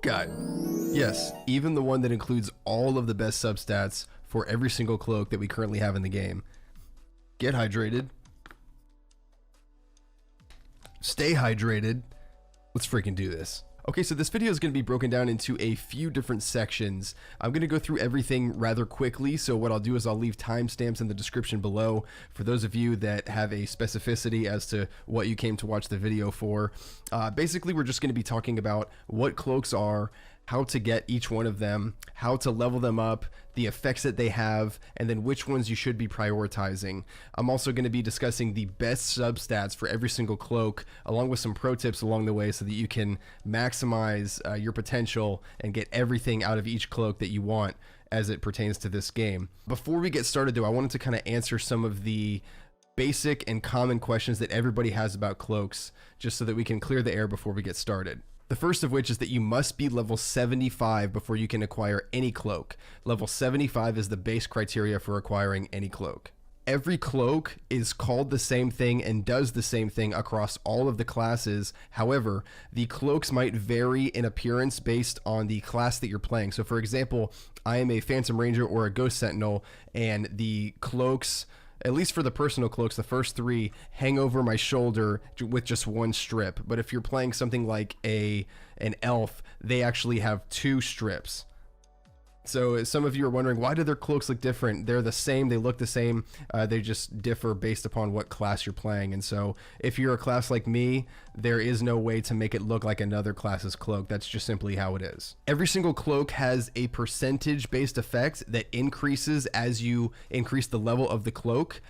guide. Yes, even the one that includes all of the best substats for every single cloak that we currently have in the game. Get hydrated. Stay hydrated. Let's freaking do this. Okay, so this video is going to be broken down into a few different sections. I'm going to go through everything rather quickly, so what I'll do is I'll leave timestamps in the description below for those of you that have a specificity as to what you came to watch the video for. Basically, we're just going to be talking about what cloaks are, how to get each one of them, how to level them up, the effects that they have, and then which ones you should be prioritizing. I'm also going to be discussing the best substats for every single cloak, along with some pro tips along the way so that you can maximize your potential and get everything out of each cloak that you want as it pertains to this game. Before we get started though, I wanted to kind of answer some of the basic and common questions that everybody has about cloaks, just so that we can clear the air before we get started. The first of which is that you must be level 75 before you can acquire any cloak. Level 75 is the base criteria for acquiring any cloak. Every cloak is called the same thing and does the same thing across all of the classes. However, the cloaks might vary in appearance based on the class that you're playing. So for example, I am a Phantom Ranger or a Ghost Sentinel, and the cloaks, at least for the personal cloaks, the first three hang over my shoulder with just one strip. But if you're playing something like an elf, they actually have two strips. So some of you are wondering, why do their cloaks look different? They're the same, they look the same, they just differ based upon what class you're playing. And so if you're a class like me, there is no way to make it look like another class's cloak. That's just simply how it is. Every single cloak has a percentage based effect that increases as you increase the level of the cloak.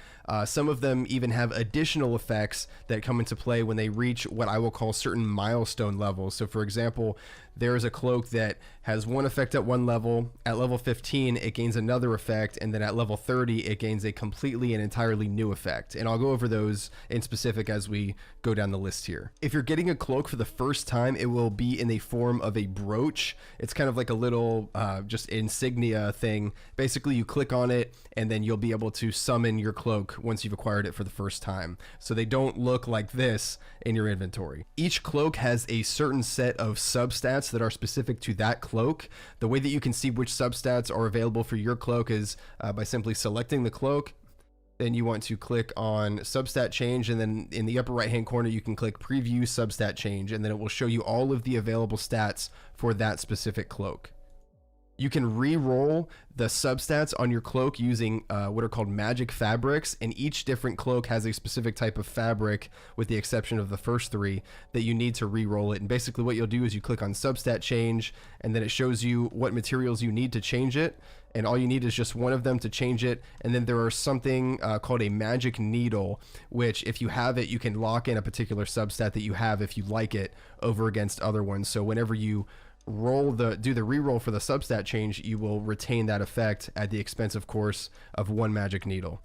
Some of them even have additional effects that come into play when they reach what I will call certain milestone levels. So for example, there is a cloak that has one effect at one level. At level 15, it gains another effect, and then at level 30, it gains a completely and entirely new effect. And I'll go over those in specific as we go down the list here. If you're getting a cloak for the first time, it will be in the form of a brooch. It's kind of like a little just insignia thing. Basically, you click on it, and then you'll be able to summon your cloak once you've acquired it for the first time. So they don't look like this in your inventory. Each cloak has a certain set of substats that are specific to that cloak. The way that you can see which substats are available for your cloak is by simply selecting the cloak. Then you want to click on substat change, and then in the upper right hand corner you can click preview substat change, and then it will show you all of the available stats for that specific cloak. You can re-roll the substats on your cloak using what are called magic fabrics, and each different cloak has a specific type of fabric, with the exception of the first three, that you need to re-roll it. And basically what you'll do is you click on substat change, and then it shows you what materials you need to change it, and all you need is just one of them to change it. And then there are something called a magic needle, which if you have it, you can lock in a particular substat that you have if you like it over against other ones. So whenever you do the reroll for the substat change, you will retain that effect at the expense, of course, of one magic needle.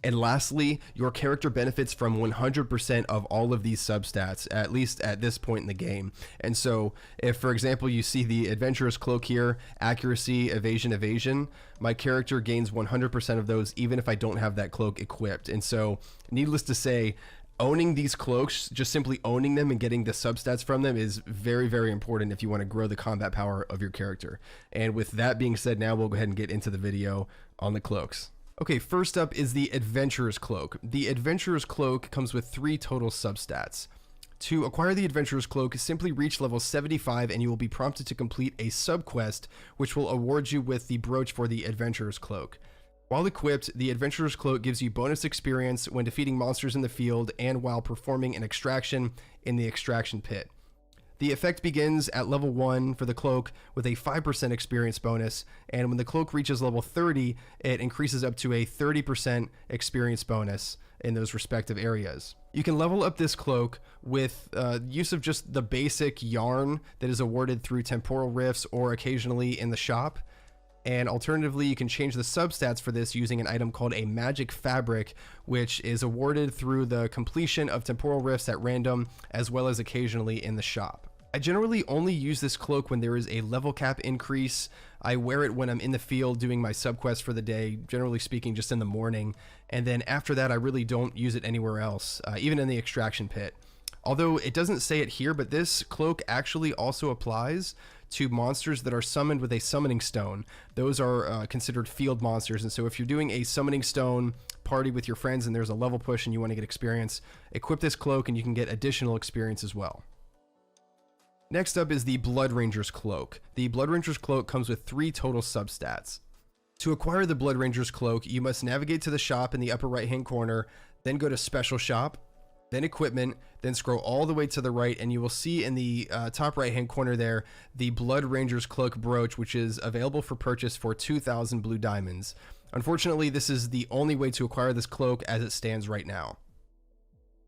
And lastly, your character benefits from 100% of all of these substats, at least at this point in the game. And so if, for example, you see the adventurer's cloak here, accuracy, evasion, my character gains 100% of those even if I don't have that cloak equipped. And so needless to say, owning these cloaks, just simply owning them and getting the substats from them, is very, very important if you want to grow the combat power of your character. And with that being said, now we'll go ahead and get into the video on the cloaks. Okay, first up is the Adventurer's Cloak. The Adventurer's Cloak comes with 3 total substats. To acquire the Adventurer's Cloak, simply reach level 75 and you will be prompted to complete a subquest, which will award you with the brooch for the Adventurer's Cloak. While equipped, the Adventurer's Cloak gives you bonus experience when defeating monsters in the field and while performing an extraction in the extraction pit. The effect begins at level 1 for the cloak with a 5% experience bonus, and when the cloak reaches level 30, it increases up to a 30% experience bonus in those respective areas. You can level up this cloak with use of just the basic yarn that is awarded through temporal rifts or occasionally in the shop. And alternatively, you can change the substats for this using an item called a magic fabric, which is awarded through the completion of temporal rifts at random, as well as occasionally in the shop. I generally only use this cloak when there is a level cap increase. I wear it when I'm in the field doing my subquest for the day, generally speaking just in the morning, and then after that I really don't use it anywhere else, even in the extraction pit. Although it doesn't say it here, but this cloak actually also applies to monsters that are summoned with a summoning stone. Those are considered field monsters, and so if you're doing a summoning stone party with your friends and there's a level push and you want to get experience, equip this cloak and you can get additional experience as well. Next up is the Blood Ranger's Cloak. The Blood Ranger's Cloak comes with 3 total substats. To acquire the Blood Ranger's Cloak, you must navigate to the shop in the upper right hand corner, then go to Special Shop, then Equipment, then scroll all the way to the right, and you will see in the top right hand corner there the Blood Ranger's Cloak brooch, which is available for purchase for 2,000 blue diamonds. Unfortunately, this is the only way to acquire this cloak as it stands right now.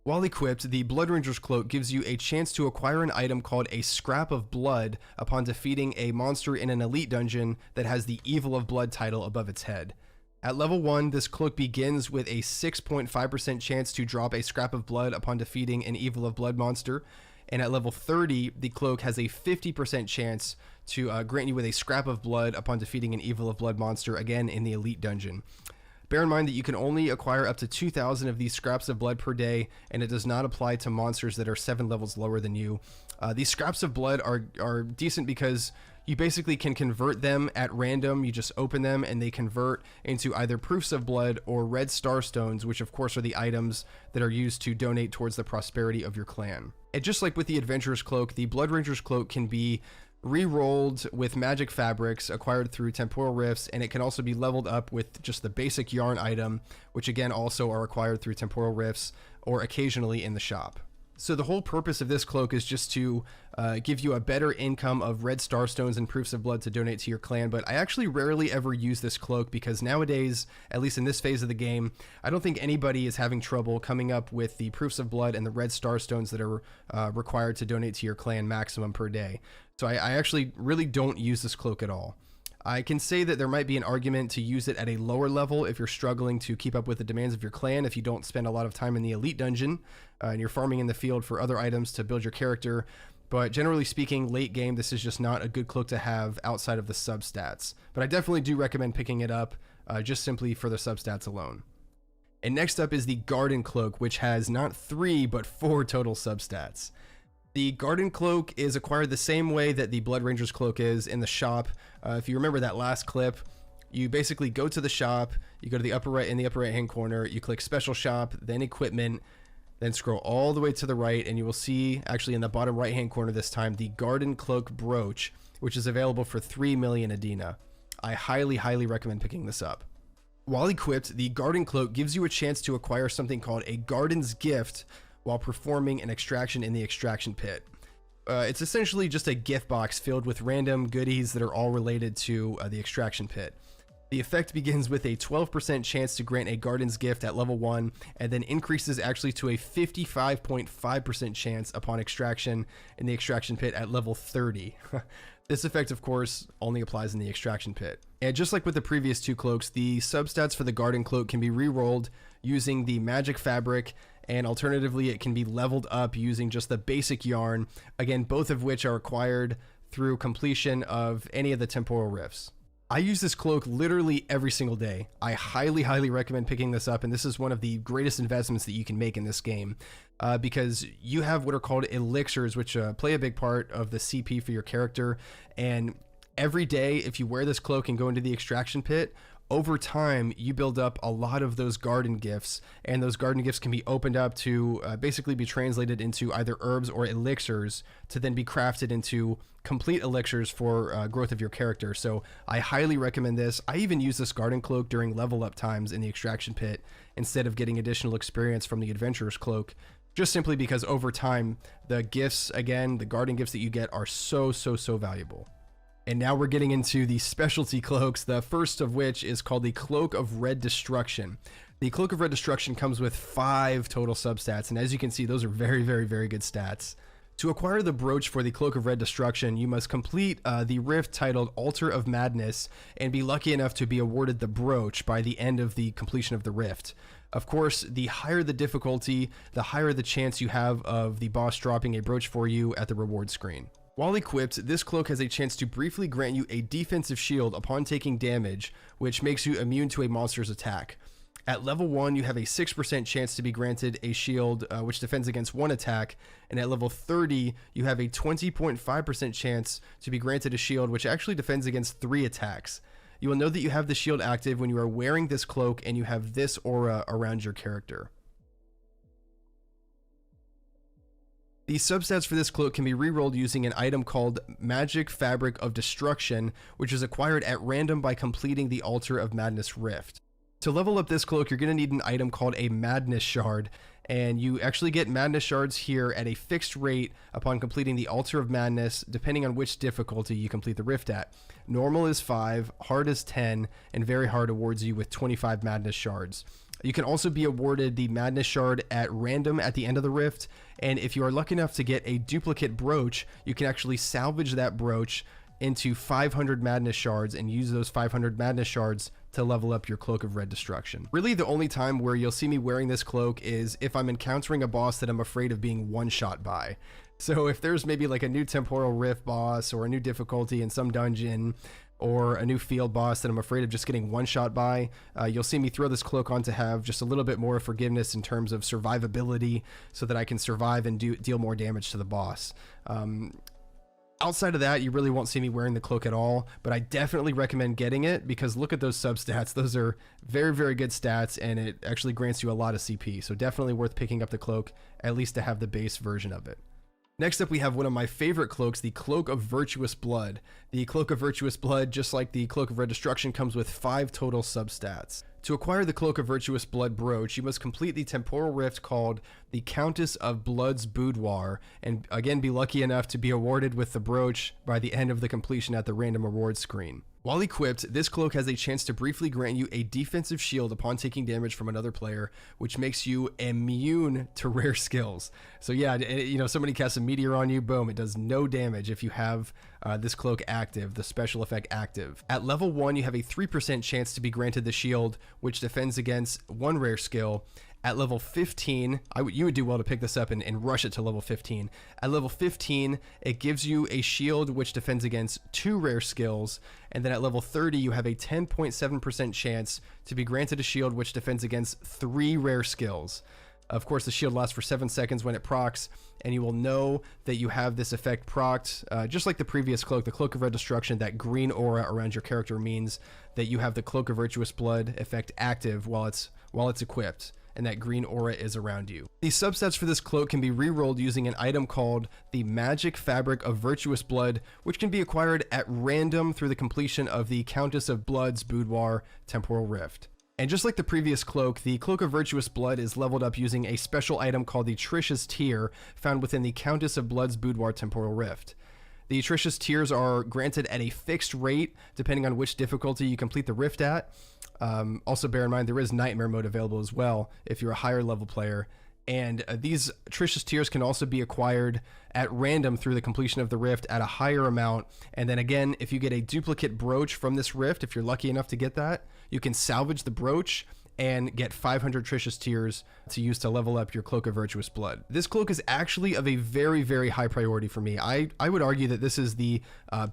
While equipped, the Blood Ranger's Cloak gives you a chance to acquire an item called a Scrap of Blood upon defeating a monster in an elite dungeon that has the Evil of Blood title above its head. At level 1, this cloak begins with a 6.5% chance to drop a Scrap of Blood upon defeating an Evil of Blood monster, and at level 30, the cloak has a 50% chance to grant you with a Scrap of Blood upon defeating an Evil of Blood monster, again in the elite dungeon. Bear in mind that you can only acquire up to 2,000 of these Scraps of Blood per day, and it does not apply to monsters that are 7 levels lower than you. These Scraps of Blood are decent because you basically can convert them at random. You just open them and they convert into either Proofs of Blood or Red Star Stones, which of course are the items that are used to donate towards the prosperity of your clan. And just like with the Adventurer's Cloak, the Blood Ranger's Cloak can be re-rolled with magic fabrics acquired through temporal rifts, and it can also be leveled up with just the basic yarn item, which again also are acquired through temporal rifts or occasionally in the shop. So the whole purpose of this cloak is just to give you a better income of Red Star Stones and Proofs of Blood to donate to your clan, but I actually rarely ever use this cloak because nowadays, at least in this phase of the game, I don't think anybody is having trouble coming up with the Proofs of Blood and the Red Star Stones that are required to donate to your clan maximum per day. So I actually really don't use this cloak at all. I can say that there might be an argument to use it at a lower level if you're struggling to keep up with the demands of your clan, if you don't spend a lot of time in the elite dungeon and you're farming in the field for other items to build your character. But generally speaking, late game, this is just not a good cloak to have outside of the substats. But I definitely do recommend picking it up just simply for the substats alone. And next up is the Garden Cloak, which has not 3 but 4 total substats. The Garden Cloak is acquired the same way that the Blood Ranger's Cloak is in the shop. If you remember that last clip, you basically go to the shop, you go to the upper right, in the upper right hand corner, you click Special Shop, then Equipment, then scroll all the way to the right, and you will see, actually in the bottom right hand corner this time, the Garden Cloak brooch, which is available for 3 million Adina. I highly recommend picking this up. While equipped, the Garden Cloak gives you a chance to acquire something called a Garden's Gift while performing an extraction in the extraction pit. It's essentially just a gift box filled with random goodies that are all related to the extraction pit. The effect begins with a 12% chance to grant a Garden's Gift at level 1, and then increases actually to a 55.5% chance upon extraction in the extraction pit at level 30. This effect, of course, only applies in the extraction pit. And just like with the previous 2 cloaks, the substats for the Garden Cloak can be re-rolled using the magic fabric, and alternatively it can be leveled up using just the basic yarn, again both of which are acquired through completion of any of the temporal rifts. I use this cloak literally every single day. I highly recommend picking this up, and this is one of the greatest investments that you can make in this game because you have what are called elixirs, which play a big part of the CP for your character, and every day if you wear this cloak and go into the extraction pit, over time you build up a lot of those garden gifts, and those garden gifts can be opened up to basically be translated into either herbs or elixirs to then be crafted into complete elixirs for growth of your character. So I highly recommend this. I even use this Garden Cloak during level up times in the extraction pit instead of getting additional experience from the Adventurer's Cloak, just simply because over time the gifts, again the garden gifts that you get, are so valuable. And now we're getting into the specialty cloaks, the first of which is called the Cloak of Red Destruction. The Cloak of Red Destruction comes with 5 total substats, and as you can see, those are very good stats. To acquire the brooch for the Cloak of Red Destruction, you must complete the rift titled Altar of Madness and be lucky enough to be awarded the brooch by the end of the completion of the rift. Of course, the higher the difficulty, the higher the chance you have of the boss dropping a brooch for you at the reward screen. While equipped, this cloak has a chance to briefly grant you a defensive shield upon taking damage, which makes you immune to a monster's attack. At level 1, you have a 6% chance to be granted a shield which defends against 1 attack, and at level 30, you have a 20.5% chance to be granted a shield which actually defends against 3 attacks. You will know that you have the shield active when you are wearing this cloak and you have this aura around your character. The substats for this cloak can be rerolled using an item called Magic Fabric of Destruction, which is acquired at random by completing the Altar of Madness Rift. To level up this cloak, you're going to need an item called a Madness Shard, and you actually get Madness Shards here at a fixed rate upon completing the Altar of Madness, depending on which difficulty you complete the Rift at. Normal is 5, hard is 10, and very hard awards you with 25 Madness Shards. You can also be awarded the Madness Shard at random at the end of the Rift, and if you are lucky enough to get a duplicate brooch, you can actually salvage that brooch into 500 Madness Shards and use those 500 Madness Shards to level up your Cloak of Red Destruction. Really, the only time where you'll see me wearing this cloak is if I'm encountering a boss that I'm afraid of being one-shot by. So if there's maybe like a new Temporal Rift boss or a new difficulty in some dungeon or a new field boss that I'm afraid of just getting one-shot by, you'll see me throw this cloak on to have just a little bit more forgiveness in terms of survivability so that I can survive and deal more damage to the boss. Outside of that, you really won't see me wearing the cloak at all, but I definitely recommend getting it because look at those substats. Those are very, very good stats, and it actually grants you a lot of CP, so definitely worth picking up the cloak, at least to have the base version of it. Next up, we have one of my favorite cloaks, the Cloak of Virtuous Blood. The Cloak of Virtuous Blood, just like the Cloak of Red Destruction, comes with 5 total substats. To acquire the Cloak of Virtuous Blood brooch, you must complete the temporal rift called the Countess of Blood's Boudoir, and again be lucky enough to be awarded with the brooch by the end of the completion at the random reward screen. While equipped, this cloak has a chance to briefly grant you a defensive shield upon taking damage from another player, which makes you immune to rare skills. So yeah, you know, somebody casts a meteor on you, boom, it does no damage if you have this cloak active, the special effect active. At level 1, you have a 3% chance to be granted the shield, which defends against 1 rare skill. At level 15, you would do well to pick this up and rush it to level 15. At level 15, it gives you a shield which defends against 2 rare skills. And then at level 30, you have a 10.7% chance to be granted a shield which defends against 3 rare skills. Of course, the shield lasts for 7 seconds when it procs, and you will know that you have this effect procced. Just like the previous cloak, the Cloak of Red Destruction, that green aura around your character means that you have the Cloak of Virtuous Blood effect active while it's equipped, and that green aura is around you. The substats for this cloak can be rerolled using an item called the Magic Fabric of Virtuous Blood, which can be acquired at random through the completion of the Countess of Blood's Boudoir Temporal Rift. And just like the previous cloak, the Cloak of Virtuous Blood is leveled up using a special item called the Trish's Tear, found within the Countess of Blood's Boudoir Temporal Rift. The Trish's Tears are granted at a fixed rate, depending on which difficulty you complete the rift at. Also bear in mind, there is Nightmare mode available as well, if you're a higher level player. And these Trish's Tears can also be acquired at random through the completion of the rift at a higher amount. And then again, if you get a duplicate brooch from this rift, if you're lucky enough to get that, you can salvage the brooch and get 500 Trish's Tears to use to level up your Cloak of Virtuous Blood. This cloak is actually of a very, very high priority for me. I would argue that this is the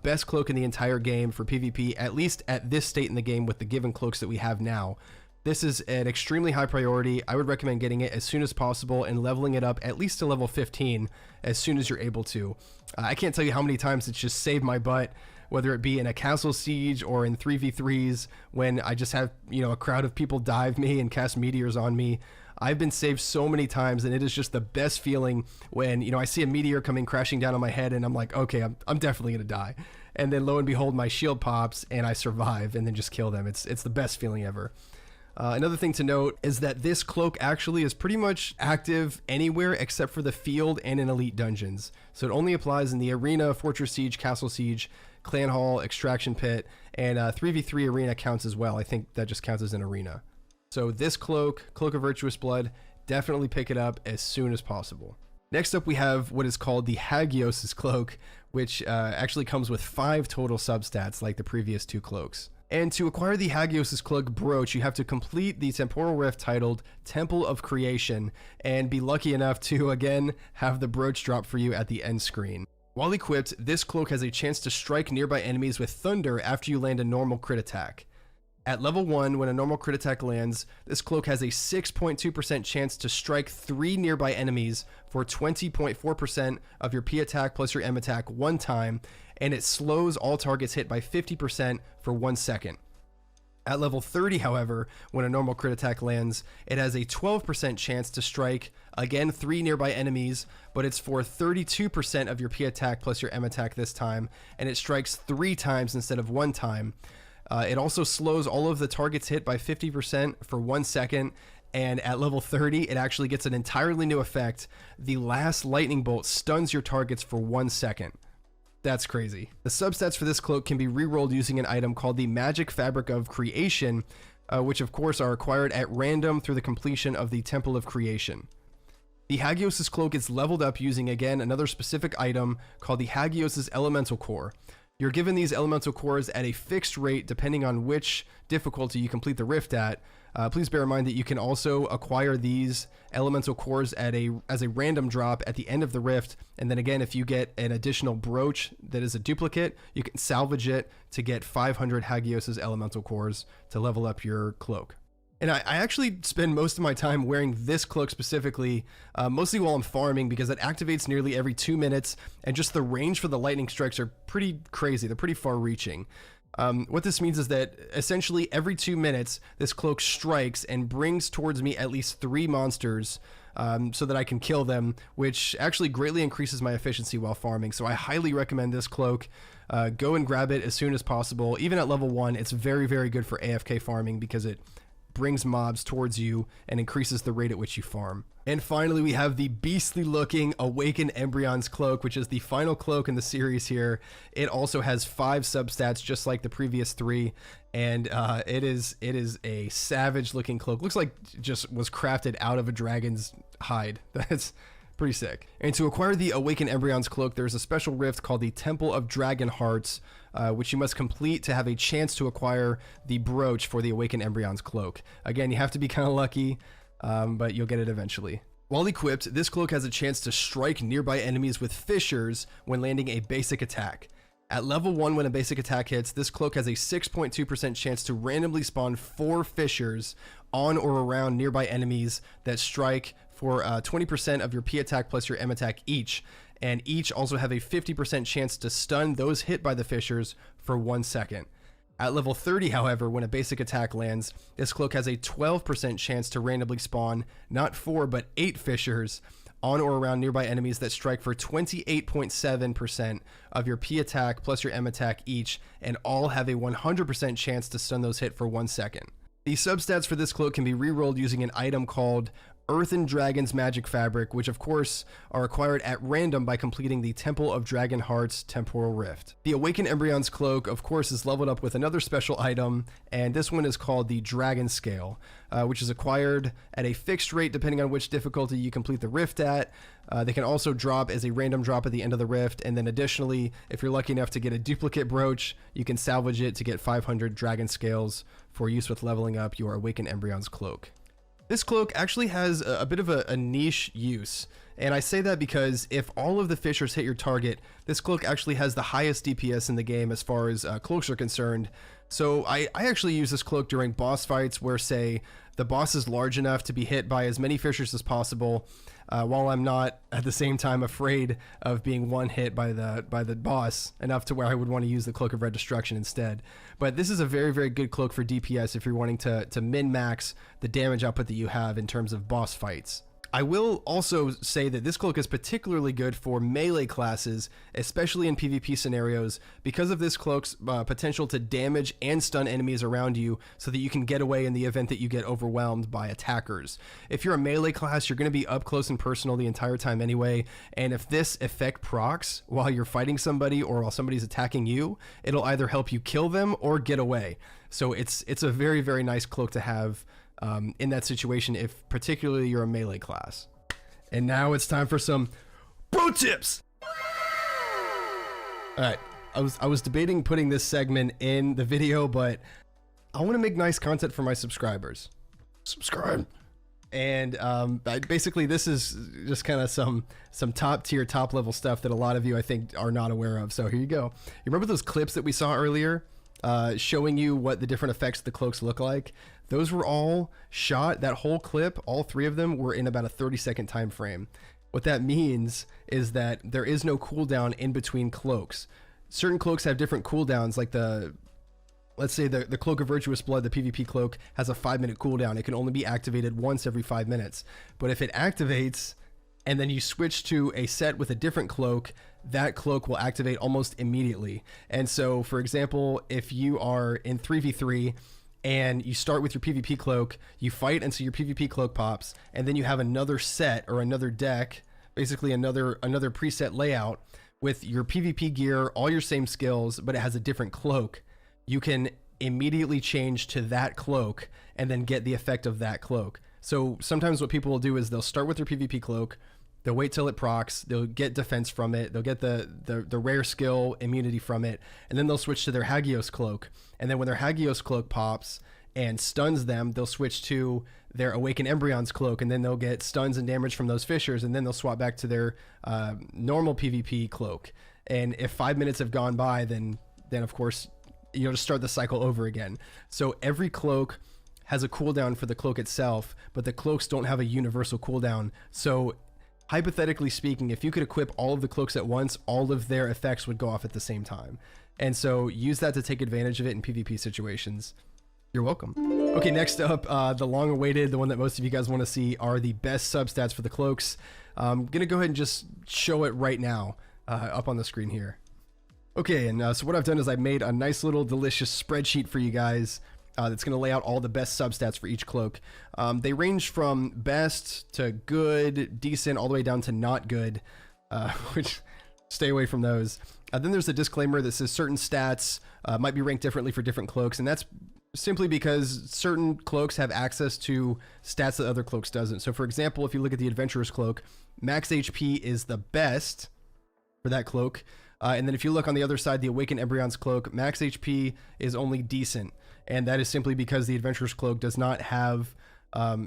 best cloak in the entire game for PvP, at least at this state in the game with the given cloaks that we have now. This is an extremely high priority. I would recommend getting it as soon as possible and leveling it up at least to level 15 as soon as you're able to. I can't tell you how many times it's just saved my butt, whether it be in a castle siege or in 3v3s when I just have, you know, a crowd of people dive me and cast meteors on me. I've been saved so many times, and it is just the best feeling when, you know, I see a meteor coming crashing down on my head and I'm like, okay, I'm definitely gonna die. And then lo and behold, my shield pops and I survive and then just kill them. It's the best feeling ever. Another thing to note is that this cloak actually is pretty much active anywhere except for the field and in elite dungeons. So it only applies in the arena, fortress siege, castle siege, clan hall, extraction pit, and 3v3 arena counts as well. I think that just counts as an arena. So this cloak, Cloak of Virtuous Blood, definitely pick it up as soon as possible. Next up, we have what is called the Hagios' cloak, which actually comes with 5 total substats like the previous 2 cloaks. And to acquire the Hagios' Cloak brooch, you have to complete the temporal rift titled Temple of Creation and be lucky enough to, again, have the brooch drop for you at the end screen. While equipped, this cloak has a chance to strike nearby enemies with thunder after you land a normal crit attack. At level 1, when a normal crit attack lands, this cloak has a 6.2% chance to strike 3 nearby enemies for 20.4% of your P attack plus your M attack one time, and it slows all targets hit by 50% for 1 second. At level 30, however, when a normal crit attack lands, it has a 12% chance to strike, again, 3 nearby enemies, but it's for 32% of your P attack plus your M attack this time, and it strikes 3 times instead of 1 time. It also slows all of the targets hit by 50% for 1 second, and at level 30, it actually gets an entirely new effect. The last lightning bolt stuns your targets for 1 second. That's crazy. The substats for this cloak can be rerolled using an item called the Magic Fabric of Creation, which of course are acquired at random through the completion of the Temple of Creation. The Hagios' cloak is leveled up using, again, another specific item called the Hagios' Elemental Core. You're given these elemental cores at a fixed rate depending on which difficulty you complete the rift at. Please bear in mind that you can also acquire these elemental cores as a random drop at the end of the rift, and then again, if you get an additional brooch that is a duplicate, you can salvage it to get 500 Hagios' elemental cores to level up your cloak. And I actually spend most of my time wearing this cloak specifically, mostly while I'm farming, because it activates nearly every 2 minutes, and just the range for the lightning strikes are pretty crazy. They're pretty far reaching. What this means is that essentially every 2 minutes, this cloak strikes and brings towards me at least 3 monsters so that I can kill them, which actually greatly increases my efficiency while farming. So I highly recommend this cloak. Go and grab it as soon as possible. Even at level 1, it's very, very good for AFK farming because it brings mobs towards you and increases the rate at which you farm. And finally, we have the beastly looking Awakened Embryon's cloak, which is the final cloak in the series here. It also has 5 substats just like the previous 3, and it is a savage looking cloak. Looks like just was crafted out of a dragon's hide. That's pretty sick. And to acquire the Awakened Embryon's cloak, there's a special rift called the Temple of Dragon Hearts, which you must complete to have a chance to acquire the brooch for the Awakened Embryon's cloak. Again, you have to be kind of lucky, but you'll get it eventually. While equipped, this cloak has a chance to strike nearby enemies with fissures when landing a basic attack. At level 1, when a basic attack hits, this cloak has a 6.2% chance to randomly spawn 4 fissures on or around nearby enemies that strike for 20% of your P attack plus your M attack each, and each also have a 50% chance to stun those hit by the fissures for 1 second. At level 30, however, when a basic attack lands, this cloak has a 12% chance to randomly spawn not 4 but 8 fissures on or around nearby enemies that strike for 28.7% of your P attack plus your M attack each, and all have a 100% chance to stun those hit for 1 second. The substats for this cloak can be rerolled using an item called Earthen Dragon's Magic Fabric, which of course are acquired at random by completing the Temple of Dragon Hearts Temporal Rift. The Awakened Embryon's cloak, of course, is leveled up with another special item, and this one is called the Dragon Scale, which is acquired at a fixed rate depending on which difficulty you complete the rift at. They can also drop as a random drop at the end of the rift, and then additionally, if you're lucky enough to get a duplicate brooch, you can salvage it to get 500 Dragon Scales for use with leveling up your Awakened Embryon's cloak. This cloak actually has a bit of a niche use, and I say that because if all of the fissures hit your target, this cloak actually has the highest DPS in the game as far as cloaks are concerned. So I actually use this cloak during boss fights where, say, the boss is large enough to be hit by as many fissures as possible, while I'm not at the same time afraid of being one hit by the boss enough to where I would want to use the Cloak of Red Destruction instead. But this is a very, very good cloak for DPS if you're wanting to min-max the damage output that you have in terms of boss fights. I will also say that this cloak is particularly good for melee classes, especially in PvP scenarios, because of this cloak's potential to damage and stun enemies around you so that you can get away in the event that you get overwhelmed by attackers. If you're a melee class, you're going to be up close and personal the entire time anyway, and if this effect procs while you're fighting somebody or while somebody's attacking you, it'll either help you kill them or get away. So it's a very, very nice cloak to have in that situation, if particularly you're a melee class. And now it's time for some pro tips. All right, I was debating putting this segment in the video, but I want to make nice content for my subscribers. Subscribe. And basically this is just kind of some top tier, top level stuff that a lot of you I think are not aware of. So here you go. You remember those clips that we saw earlier showing you what the different effects the cloaks look like. Those were all shot, that whole clip, all 3 of them were in about a 30-second time frame. What that means is that there is no cooldown in between cloaks. Certain cloaks have different cooldowns, like let's say the Cloak of Virtuous Blood, the PvP cloak, has a 5-minute cooldown. It can only be activated once every 5 minutes. But if it activates and then you switch to a set with a different cloak, that cloak will activate almost immediately. And so, for example, if you are in 3v3 and you start with your PvP cloak, you fight until your PvP cloak pops, and then you have another set or another deck, basically another preset layout with your PvP gear, all your same skills, but it has a different cloak. You can immediately change to that cloak and then get the effect of that cloak. So sometimes what people will do is they'll start with their PvP cloak, they'll wait till it procs, they'll get defense from it, they'll get the rare skill immunity from it, and then they'll switch to their Hagios cloak. And then when their Hagios cloak pops and stuns them, they'll switch to their Awakened Embryon's cloak, and then they'll get stuns and damage from those fissures, and then they'll swap back to their normal PvP cloak. And if 5 minutes have gone by, then of course you'll just start the cycle over again. So every cloak has a cooldown for the cloak itself, but the cloaks don't have a universal cooldown. So hypothetically speaking, if you could equip all of the cloaks at once, all of their effects would go off at the same time. And so use that to take advantage of it in PvP situations. You're welcome. Okay, next up, the long-awaited, the one that most of you guys want to see, are the best substats for the cloaks. I'm gonna go ahead and just show it right now up on the screen here. Okay, and so what I've done is I've made a nice little delicious spreadsheet for you guys that's going to lay out all the best substats for each cloak. They range from best to good, decent, all the way down to not good, which stay away from those. Then there's a disclaimer that says certain stats might be ranked differently for different cloaks, and that's simply because certain cloaks have access to stats that other cloaks doesn't. So for example, if you look at the Adventurer's Cloak, max HP is the best for that cloak. And then if you look on the other side, the Awakened Embryon's Cloak, max HP is only decent. And that is simply because the Adventurer's Cloak does not have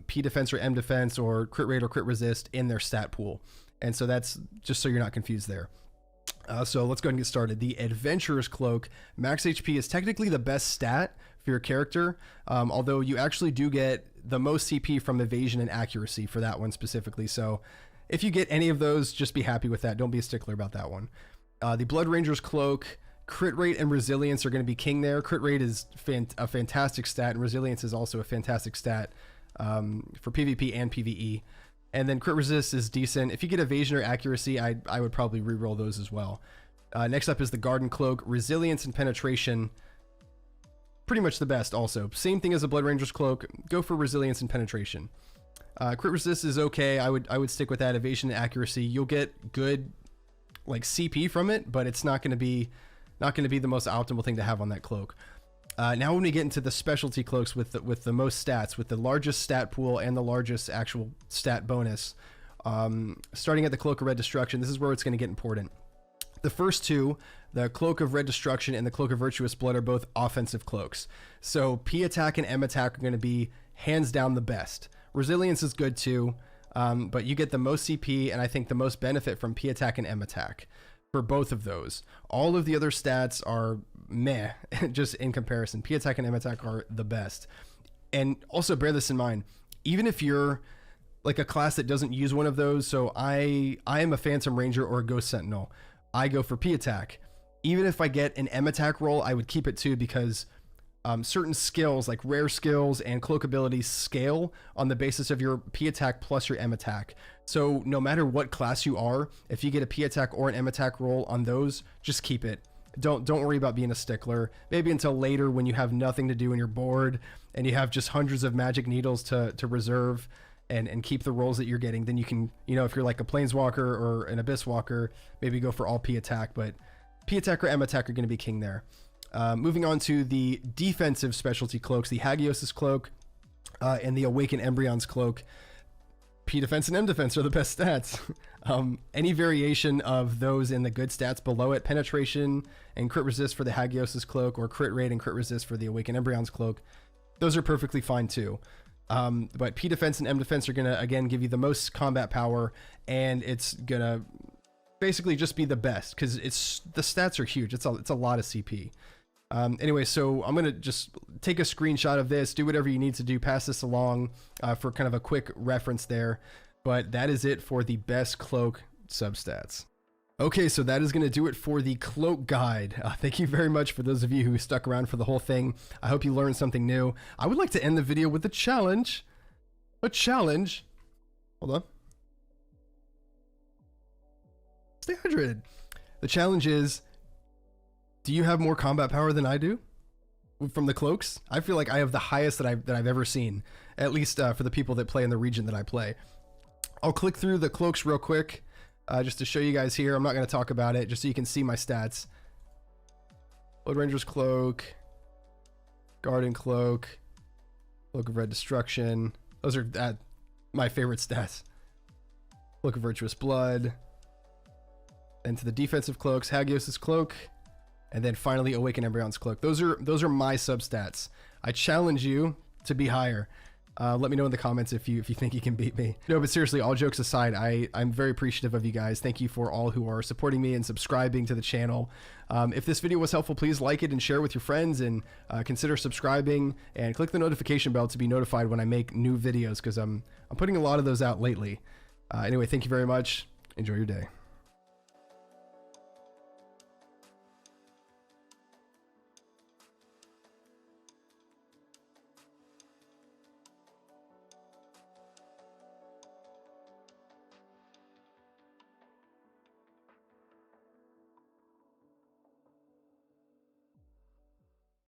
P defense or M defense or crit rate or crit resist in their stat pool. And so that's just so you're not confused there. So let's go ahead and get started. The Adventurer's Cloak, max HP is technically the best stat for your character, although you actually do get the most CP from evasion and accuracy for that one specifically. So if you get any of those, just be happy with that. Don't be a stickler about that one. The Blood Ranger's Cloak, crit rate and resilience are going to be king there. Crit rate is a fantastic stat, and resilience is also a fantastic stat for PvP and PvE. And then crit resist is decent. If you get evasion or accuracy, I would probably reroll those as well. Next up is the Garden Cloak, resilience and penetration, pretty much the best also. Same thing as the Blood Ranger's Cloak, go for resilience and penetration. Crit resist is okay, I would stick with that. Evasion and accuracy, you'll get good like CP from it, but it's not going to be the most optimal thing to have on that cloak. Now when we get into the specialty cloaks with the most stats, with the largest stat pool and the largest actual stat bonus, starting at the Cloak of Red Destruction, this is where it's going to get important. The first two, the Cloak of Red Destruction and the Cloak of Virtuous Blood, are both offensive cloaks. So P attack and M attack are going to be hands down the best. Resilience is good too, but you get the most CP and I think the most benefit from P attack and M attack for both of those. All of the other stats are meh, just in comparison. P attack and M attack are the best. And also bear this in mind, even if you're like a class that doesn't use one of those, so I am a Phantom Ranger or a Ghost Sentinel, I go for P attack. Even if I get an M attack roll, I would keep it too, because certain skills like rare skills and cloak abilities scale on the basis of your P attack plus your M attack. So no matter what class you are, if you get a P attack or an M attack roll on those, just keep it. Don't worry about being a stickler. Maybe until later when you have nothing to do and you're bored and you have just hundreds of magic needles to reserve and keep the rolls that you're getting, then you can, you know, if you're like a Planeswalker or an Abyss Walker, maybe go for all P attack, but P attack or M attack are going to be king there. Moving on to the defensive specialty cloaks, the Hagios' Cloak and the Awakened Embryon's Cloak. P defense and M defense are the best stats. Any variation of those in the good stats below it, penetration and crit resist for the Hagios' Cloak, or crit rate and crit resist for the Awakened Embryon's Cloak, those are perfectly fine too. But P defense and M defense are going to, again, give you the most combat power, and it's going to basically just be the best because the stats are huge. It's a lot of CP. Anyway, so I'm going to just take a screenshot of this, do whatever you need to do, pass this along for kind of a quick reference there. But that is it for the best cloak substats. Okay, so that is going to do it for the cloak guide. Thank you very much for those of you who stuck around for the whole thing. I hope you learned something new. I would like to end the video with a challenge. A challenge. Hold on. Stay hydrated. The challenge is, do you have more combat power than I do from the cloaks? I feel like I have the highest that I've ever seen, at least for the people that play in the region that I play. I'll click through the cloaks real quick. Just to show you guys here. I'm not going to talk about it, just so you can see my stats. Blood Ranger's Cloak, Garden Cloak, Cloak of Red Destruction. Those are my favorite stats. Cloak of Virtuous Blood. And to the defensive cloaks, Hagios' Cloak, and then finally Awakened Embryon's Cloak. Those are my substats. I challenge you to be higher. Let me know in the comments if you think you can beat me. No, but seriously, all jokes aside, I'm very appreciative of you guys. Thank you for all who are supporting me and subscribing to the channel. If this video was helpful, please like it and share it with your friends, and consider subscribing and click the notification bell to be notified when I make new videos, because I'm putting a lot of those out lately. Anyway, thank you very much. Enjoy your day.